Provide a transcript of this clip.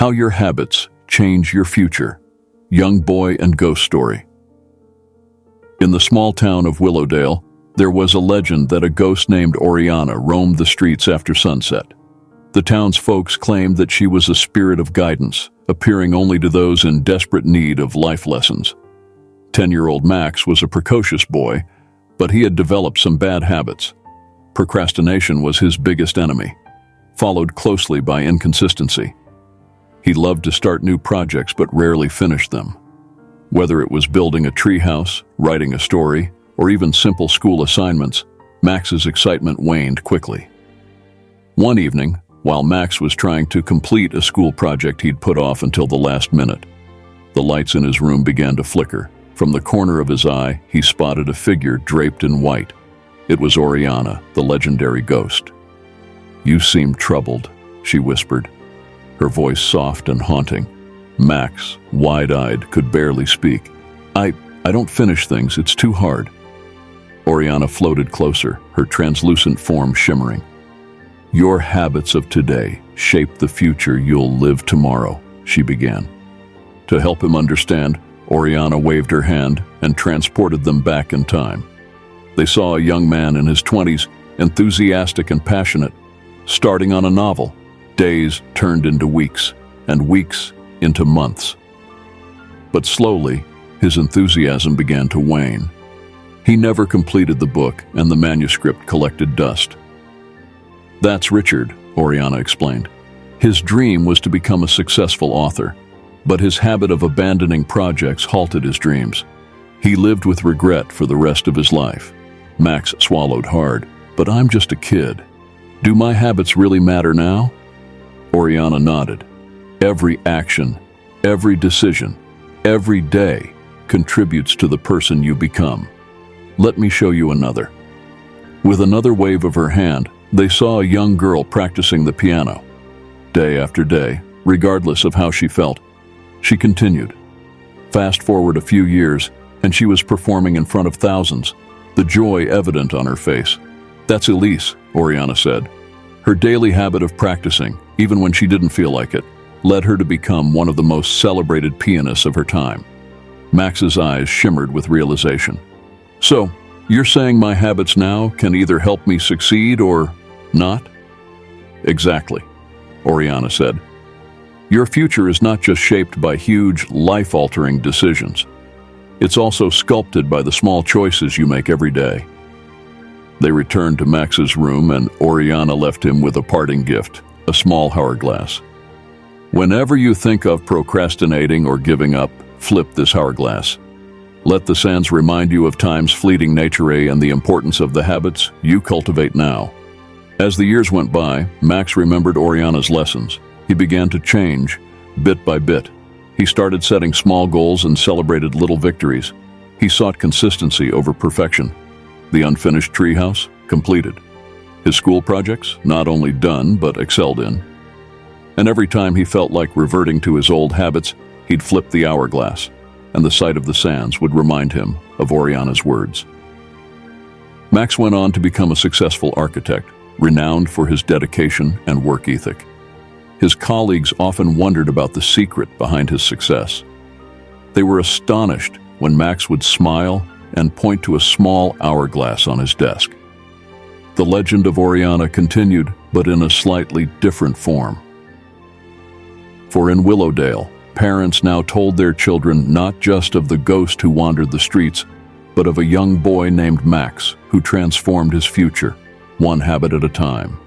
How Your Habits Change Your Future. Young Boy and Ghost Story. In the small town of Willowdale, there was a legend that a ghost named Oriana roamed the streets after sunset. The town's folks claimed that she was a spirit of guidance, appearing only to those in desperate need of life lessons. 10-year-old Max was a precocious boy, but he had developed some bad habits. Procrastination was his biggest enemy, followed closely by inconsistency. He loved to start new projects but rarely finished them. Whether it was building a treehouse, writing a story, or even simple school assignments, Max's excitement waned quickly. One evening, while Max was trying to complete a school project he'd put off until the last minute, the lights in his room began to flicker. From the corner of his eye, he spotted a figure draped in white. It was Oriana, the legendary ghost. "You seem troubled," she whispered, her voice soft and haunting. Max, wide-eyed, could barely speak. I don't finish things, it's too hard." Oriana floated closer, her translucent form shimmering. "Your habits of today shape the future you'll live tomorrow," she began. To help him understand, Oriana waved her hand and transported them back in time. They saw a young man in his 20s, enthusiastic and passionate, starting on a novel. Days turned into weeks, and weeks into months. But slowly, his enthusiasm began to wane. He never completed the book, and the manuscript collected dust. "That's Richard," Oriana explained. "His dream was to become a successful author, but his habit of abandoning projects halted his dreams. He lived with regret for the rest of his life." Max swallowed hard. "But I'm just a kid. Do my habits really matter now?" Oriana nodded. "Every action, every decision, every day contributes to the person you become. Let me show you another." With another wave of her hand, they saw a young girl practicing the piano. Day after day, regardless of how she felt, she continued. Fast forward a few years, and she was performing in front of thousands, the joy evident on her face. "That's Elise," Oriana said. Her daily habit of practicing, even when she didn't feel like it, led her to become one of the most celebrated pianists of her time. Max's eyes shimmered with realization. "So, you're saying my habits now can either help me succeed or not?" "Exactly," Oriana said. "Your future is not just shaped by huge, life-altering decisions. It's also sculpted by the small choices you make every day." They returned to Max's room, and Oriana left him with a parting gift, a small hourglass. "Whenever you think of procrastinating or giving up, flip this hourglass. Let the sands remind you of time's fleeting nature and the importance of the habits you cultivate now." As the years went by, Max remembered Oriana's lessons. He began to change, bit by bit. He started setting small goals and celebrated little victories. He sought consistency over perfection. The unfinished treehouse, completed. His school projects, not only done, but excelled in. And every time he felt like reverting to his old habits, he'd flip the hourglass, and the sight of the sands would remind him of Oriana's words. Max went on to become a successful architect, renowned for his dedication and work ethic. His colleagues often wondered about the secret behind his success. They were astonished when Max would smile and point to a small hourglass on his desk. The legend of Oriana continued, but in a slightly different form. For in Willowdale, parents now told their children not just of the ghost who wandered the streets, but of a young boy named Max who transformed his future, one habit at a time.